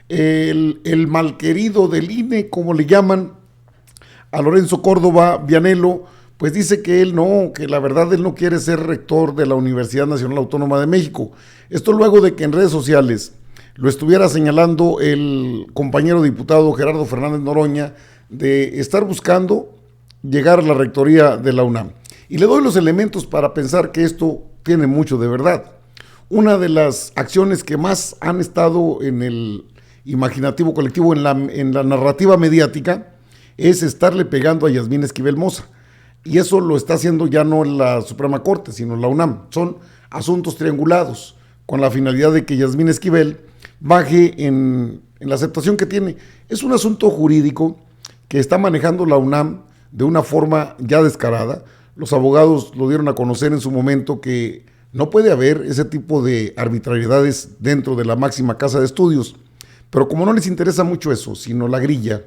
el malquerido del INE, como le llaman, a Lorenzo Córdoba Vianello, pues dice que él no, que la verdad él no quiere ser rector de la Universidad Nacional Autónoma de México. Esto luego de que en redes sociales lo estuviera señalando el compañero diputado Gerardo Fernández Noroña de estar buscando llegar a la rectoría de la UNAM. Y le doy los elementos para pensar que esto tiene mucho de verdad. Una de las acciones que más han estado en el imaginativo colectivo, en la narrativa mediática, es estarle pegando a Yasmín Esquivel Moza. Y eso lo está haciendo ya no la Suprema Corte, sino la UNAM. Son asuntos triangulados, con la finalidad de que Yasmín Esquivel baje en la aceptación que tiene. Es un asunto jurídico que está manejando la UNAM de una forma ya descarada. Los abogados lo dieron a conocer en su momento que no puede haber ese tipo de arbitrariedades dentro de la máxima casa de estudios. Pero como no les interesa mucho eso, sino la grilla,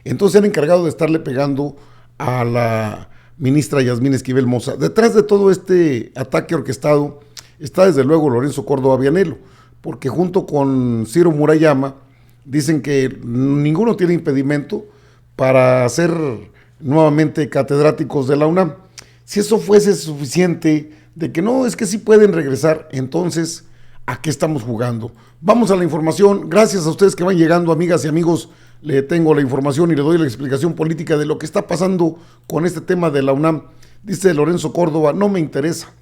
entonces se han encargado de estarle pegando a la ministra Yasmín Esquivel Moza. Detrás de todo este ataque orquestado está desde luego Lorenzo Córdoba Vianello, porque junto con Ciro Murayama dicen que ninguno tiene impedimento para ser nuevamente catedráticos de la UNAM. Si eso fuese suficiente de que no, es que sí pueden regresar, entonces, ¿a qué estamos jugando? Vamos a la información. Gracias a ustedes que van llegando, amigas y amigos. Le tengo la información y le doy la explicación política de lo que está pasando con este tema de la UNAM. Dice Lorenzo Córdoba, no me interesa.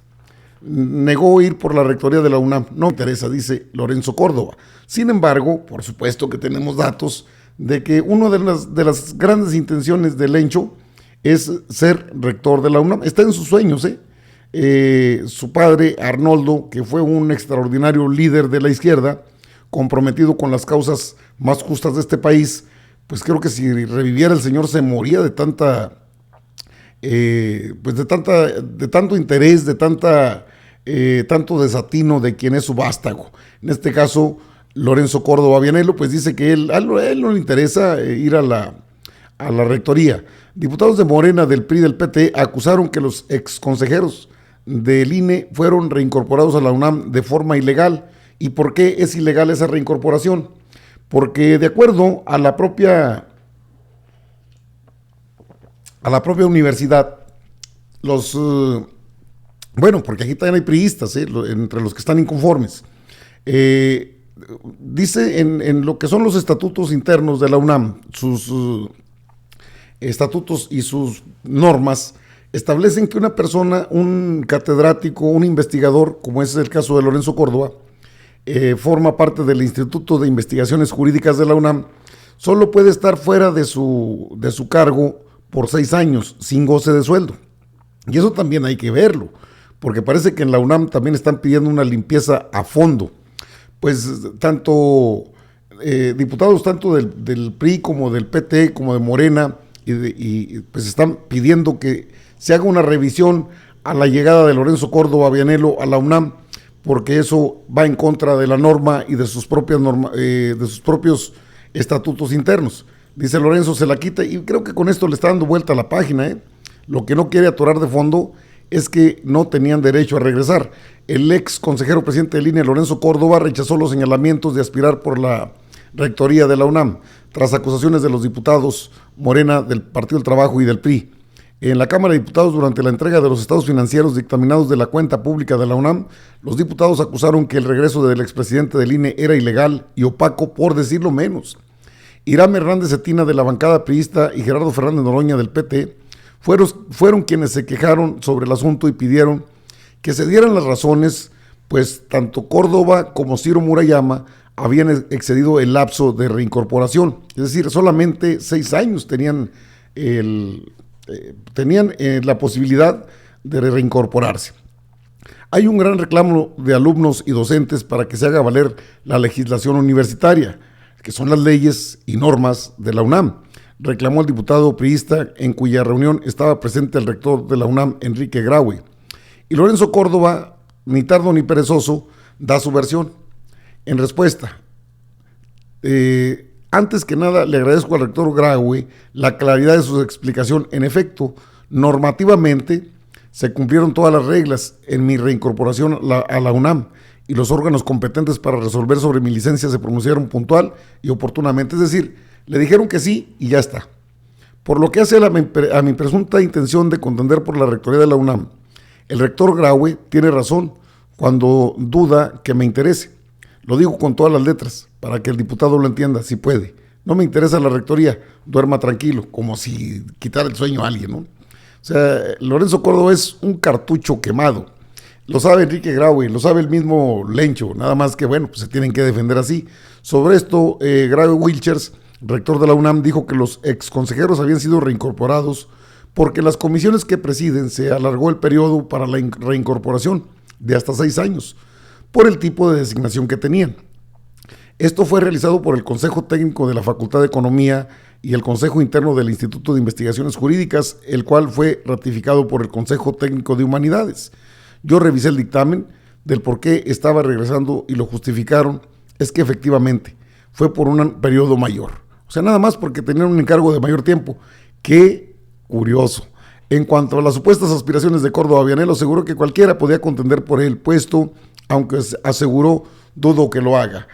Negó ir por la rectoría de la UNAM. No me interesa, dice Lorenzo Córdoba. Sin embargo, por supuesto que tenemos datos de que una de las grandes intenciones de Lencho es ser rector de la UNAM. Está en sus sueños, su padre, Arnoldo, que fue un extraordinario líder de la izquierda, comprometido con las causas más justas de este país, pues creo que si reviviera el señor se moría de tanta, de tanto interés, de tanto desatino de quien es su vástago. En este caso, Lorenzo Córdoba Vianello, pues dice que a él no le interesa ir a la rectoría. Diputados de Morena, del PRI, del PT acusaron que los exconsejeros del INE fueron reincorporados a la UNAM de forma ilegal. ¿Y por qué es ilegal esa reincorporación? Porque de acuerdo a la propia universidad, porque aquí también hay priistas, entre los que están inconformes. Dice en lo que son los estatutos internos de la UNAM, sus estatutos y sus normas, establecen que una persona, un catedrático, un investigador, como es el caso de Lorenzo Córdoba, forma parte del Instituto de Investigaciones Jurídicas de la UNAM, solo puede estar fuera de su cargo por 6 años, sin goce de sueldo. Y eso también hay que verlo, porque parece que en la UNAM también están pidiendo una limpieza a fondo. Pues diputados tanto del PRI como del PT, como de Morena, pues están pidiendo que se haga una revisión a la llegada de Lorenzo Córdoba Vianello a la UNAM, porque eso va en contra de la norma y de sus propios estatutos internos. Dice Lorenzo, se la quita, y creo que con esto le está dando vuelta a la página. Lo que no quiere atorar de fondo es que no tenían derecho a regresar. El ex consejero presidente de INE, Lorenzo Córdoba, rechazó los señalamientos de aspirar por la rectoría de la UNAM, tras acusaciones de los diputados Morena, del Partido del Trabajo y del PRI. En la Cámara de Diputados, durante la entrega de los estados financieros dictaminados de la cuenta pública de la UNAM, los diputados acusaron que el regreso del expresidente del INE era ilegal y opaco, por decirlo menos. Irán Hernández Cetina, de la bancada priista, y Gerardo Fernández Noroña, del PT, fueron quienes se quejaron sobre el asunto y pidieron que se dieran las razones, pues tanto Córdoba como Ciro Murayama habían excedido el lapso de reincorporación. Es decir, solamente 6 años tenían la posibilidad de reincorporarse. Hay un gran reclamo de alumnos y docentes para que se haga valer la legislación universitaria, que son las leyes y normas de la UNAM, reclamó el diputado priista, en cuya reunión estaba presente el rector de la UNAM, Enrique Graue. Y Lorenzo Córdoba, ni tardo ni perezoso, da su versión. En respuesta, antes que nada, le agradezco al rector Graue la claridad de su explicación. En efecto, normativamente se cumplieron todas las reglas en mi reincorporación a la UNAM y los órganos competentes para resolver sobre mi licencia se pronunciaron puntual y oportunamente, es decir, le dijeron que sí y ya está. Por lo que hace a mi presunta intención de contender por la rectoría de la UNAM, el rector Graue tiene razón cuando duda que me interese. Lo digo con todas las letras, para que el diputado lo entienda, si puede. No me interesa la rectoría, duerma tranquilo, como si quitara el sueño a alguien, ¿no? O sea, Lorenzo Córdoba es un cartucho quemado. Lo sabe Enrique Graue, lo sabe el mismo Lencho, nada más que, bueno, pues se tienen que defender así. Sobre esto, Graue Wilchers, rector de la UNAM, dijo que los exconsejeros habían sido reincorporados porque las comisiones que presiden se alargó el periodo para la reincorporación de hasta 6 años, por el tipo de designación que tenían. Esto fue realizado por el Consejo Técnico de la Facultad de Economía y el Consejo Interno del Instituto de Investigaciones Jurídicas, el cual fue ratificado por el Consejo Técnico de Humanidades. Yo revisé el dictamen del por qué estaba regresando y lo justificaron, es que efectivamente fue por un periodo mayor. O sea, nada más porque tenían un encargo de mayor tiempo. Qué curioso. En cuanto a las supuestas aspiraciones de Córdoba Vianello, aseguró que cualquiera podía contender por el puesto, aunque aseguró dudo que lo haga.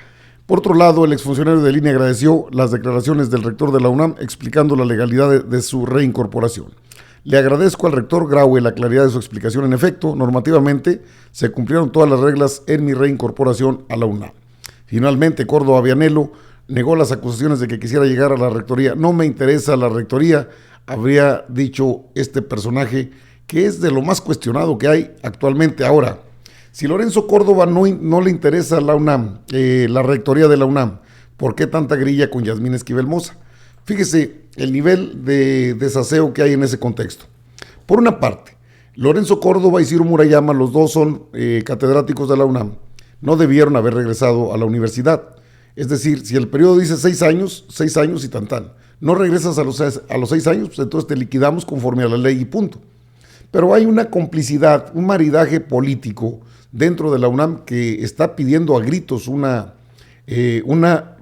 Por otro lado, el exfuncionario de línea agradeció las declaraciones del rector de la UNAM explicando la legalidad de su reincorporación. Le agradezco al rector Graue la claridad de su explicación. En efecto, normativamente se cumplieron todas las reglas en mi reincorporación a la UNAM. Finalmente, Córdoba Vianello negó las acusaciones de que quisiera llegar a la rectoría. No me interesa la rectoría, habría dicho este personaje, que es de lo más cuestionado que hay actualmente. Ahora, si Lorenzo Córdoba no le interesa la UNAM, la rectoría de la UNAM, ¿por qué tanta grilla con Yasmín Esquivel Moza? Fíjese el nivel de desaseo que hay en ese contexto. Por una parte, Lorenzo Córdoba y Ciro Murayama, los dos son catedráticos de la UNAM, no debieron haber regresado a la universidad. Es decir, si el periodo dice 6 años y tan. No regresas a los 6 años, pues entonces te liquidamos conforme a la ley y punto. Pero hay una complicidad, un maridaje político dentro de la UNAM que está pidiendo a gritos una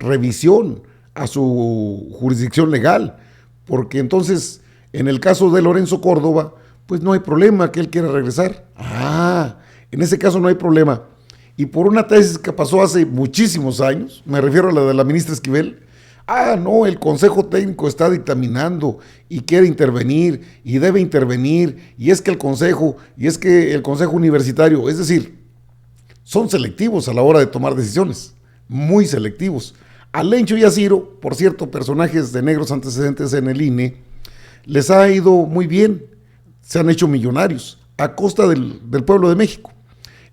revisión a su jurisdicción legal, porque entonces, en el caso de Lorenzo Córdoba, pues no hay problema que él quiera regresar. En ese caso no hay problema. Y por una tesis que pasó hace muchísimos años, me refiero a la de la ministra Esquivel, no, el Consejo Técnico está dictaminando y quiere intervenir y debe intervenir, y es que el Consejo Universitario, es decir, son selectivos a la hora de tomar decisiones, muy selectivos. A Lencho y a Ciro, por cierto, personajes de negros antecedentes en el INE, les ha ido muy bien, se han hecho millonarios a costa del pueblo de México.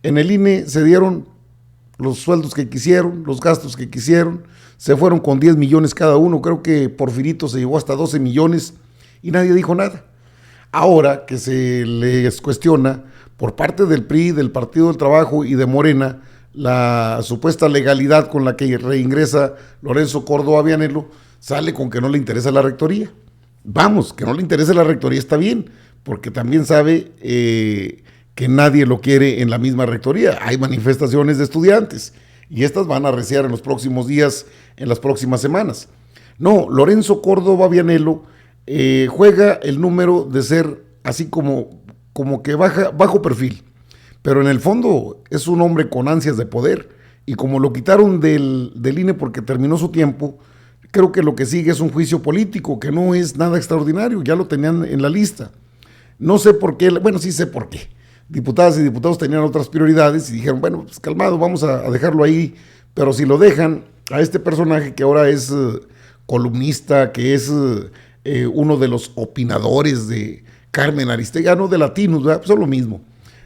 En el INE se dieron los sueldos que quisieron, los gastos que quisieron, se fueron con 10 millones cada uno, creo que Porfirito se llevó hasta 12 millones y nadie dijo nada. Ahora que se les cuestiona por parte del PRI, del Partido del Trabajo y de Morena, la supuesta legalidad con la que reingresa Lorenzo Córdoba Vianello, sale con que no le interesa la rectoría. Vamos, que no le interese la rectoría está bien, porque también sabe que nadie lo quiere en la misma rectoría. Hay manifestaciones de estudiantes y estas van a arreciar en los próximos días, en las próximas semanas. No, Lorenzo Córdoba Vianello juega el número de ser así como que bajo perfil, pero en el fondo es un hombre con ansias de poder, y como lo quitaron del INE porque terminó su tiempo, creo que lo que sigue es un juicio político, que no es nada extraordinario, ya lo tenían en la lista. No sé por qué, bueno, sí sé por qué. Diputadas y diputados tenían otras prioridades y dijeron, bueno, pues calmado, vamos a dejarlo ahí, pero si lo dejan a este personaje que ahora es columnista, que es uno de los opinadores de Carmen Aristegui, no de Latinus, ¿verdad? Pues son lo mismo,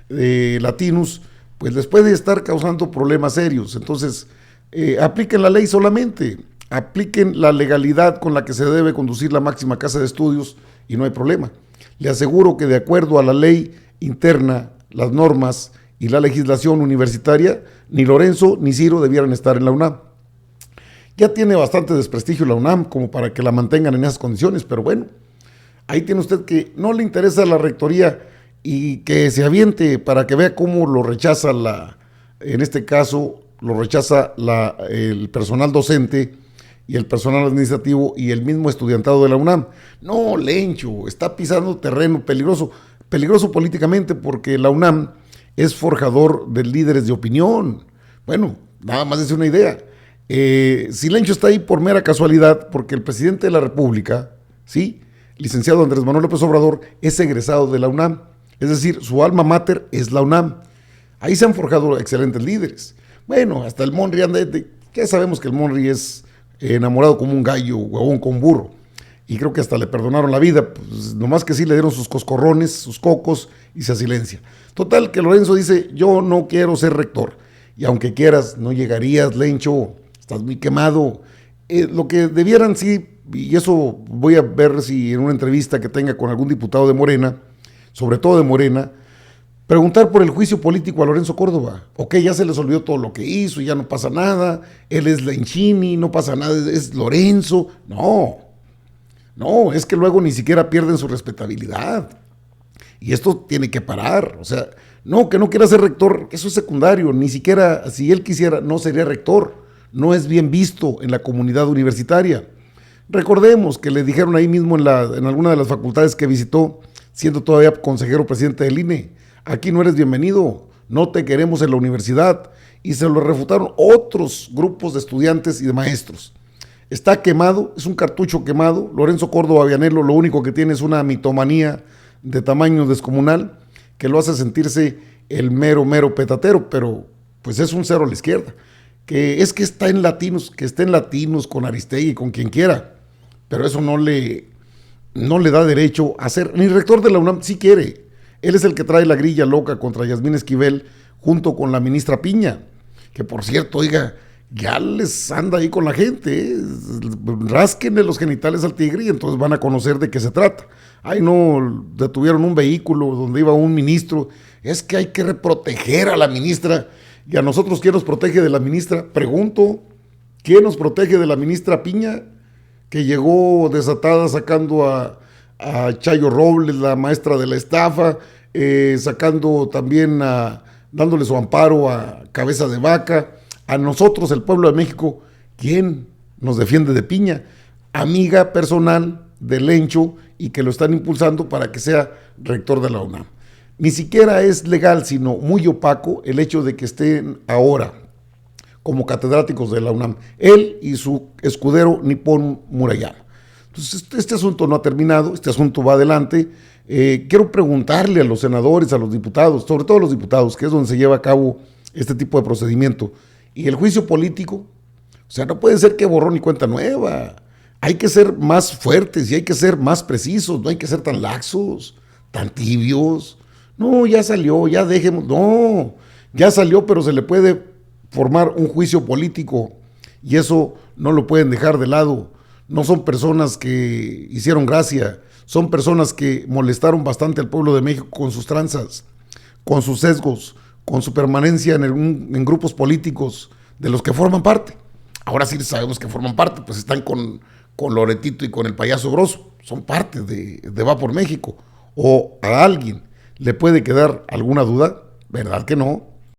Latinus, pues les puede estar causando problemas serios. Entonces, apliquen la ley solamente, apliquen la legalidad con la que se debe conducir la máxima casa de estudios y no hay problema. Le aseguro que de acuerdo a la ley interna, las normas y la legislación universitaria, ni Lorenzo ni Ciro debieran estar en la UNAM. Ya tiene bastante desprestigio la UNAM como para que la mantengan en esas condiciones, pero bueno, ahí tiene usted que no le interesa la rectoría y que se aviente para que vea cómo lo rechaza en este caso, lo rechaza el personal docente y el personal administrativo y el mismo estudiantado de la UNAM. No, Lencho, está pisando terreno peligroso políticamente, porque la UNAM es forjador de líderes de opinión. Bueno, nada más es una idea. Si Lencho está ahí por mera casualidad, porque el presidente de la República, ¿sí? Licenciado Andrés Manuel López Obrador, es egresado de la UNAM. Es decir, su alma mater es la UNAM. Ahí se han forjado excelentes líderes. Bueno, hasta el Monri anda, ya sabemos que el Monri es enamorado como un gallo, huevón con burro. Y creo que hasta le perdonaron la vida, pues nomás que sí le dieron sus coscorrones, sus cocos y se silencia. Total, que Lorenzo dice, yo no quiero ser rector. Y aunque quieras, no llegarías, Lencho, estás muy quemado. Lo que debieran, sí, y eso voy a ver si en una entrevista que tenga con algún diputado de Morena, sobre todo de Morena, preguntar por el juicio político a Lorenzo Córdoba. Ok, ya se les olvidó todo lo que hizo, ya no pasa nada, él es Lenchini, no pasa nada, es Lorenzo. No, es que luego ni siquiera pierden su respetabilidad. Y esto tiene que parar. O sea, no, que no quiera ser rector, eso es secundario. Ni siquiera, si él quisiera, no sería rector. No es bien visto en la comunidad universitaria. Recordemos que le dijeron ahí mismo en alguna de las facultades que visitó, siendo todavía consejero presidente del INE, aquí no eres bienvenido, no te queremos en la universidad. Y se lo refutaron otros grupos de estudiantes y de maestros. Está quemado, es un cartucho quemado. Lorenzo Córdoba Vianello lo único que tiene es una mitomanía de tamaño descomunal que lo hace sentirse el mero petatero, pero pues es un cero a la izquierda. Que está en Latinos, que esté en Latinos con Aristegui, con quien quiera, pero eso no le da derecho a ser, ni rector de la UNAM, si quiere. Él es el que trae la grilla loca contra Yasmín Esquivel junto con la ministra Piña, que por cierto, oiga, ya les anda ahí con la gente, rásquenle los genitales al tigre y entonces van a conocer de qué se trata. Ay, no, detuvieron un vehículo donde iba un ministro, es que hay que proteger a la ministra, y a nosotros, ¿quién nos protege de la ministra? Pregunto, ¿quién nos protege de la ministra Piña? Que llegó desatada sacando a Chayo Robles, la maestra de la estafa, sacando también dándole su amparo a Cabeza de Vaca. A nosotros, el pueblo de México, ¿quién nos defiende de Piña? Amiga personal de Lencho y que lo están impulsando para que sea rector de la UNAM. Ni siquiera es legal, sino muy opaco el hecho de que estén ahora como catedráticos de la UNAM, él y su escudero Nippon Murayama. Entonces, este asunto no ha terminado, este asunto va adelante. Quiero preguntarle a los senadores, a los diputados, sobre todo a los diputados, que es donde se lleva a cabo este tipo de procedimiento. Y el juicio político, o sea, no puede ser que borrón y cuenta nueva. Hay que ser más fuertes y hay que ser más precisos, no hay que ser tan laxos, tan tibios. No, ya salió, ya dejemos, no, ya salió, pero se le puede formar un juicio político y eso no lo pueden dejar de lado. No son personas que hicieron gracia, son personas que molestaron bastante al pueblo de México con sus tranzas, con sus sesgos, con su permanencia en grupos políticos de los que forman parte. Ahora sí sabemos que forman parte, pues están con Loretito y con el payaso Grosso, son parte de Va por México. ¿O a alguien le puede quedar alguna duda? ¿Verdad que no?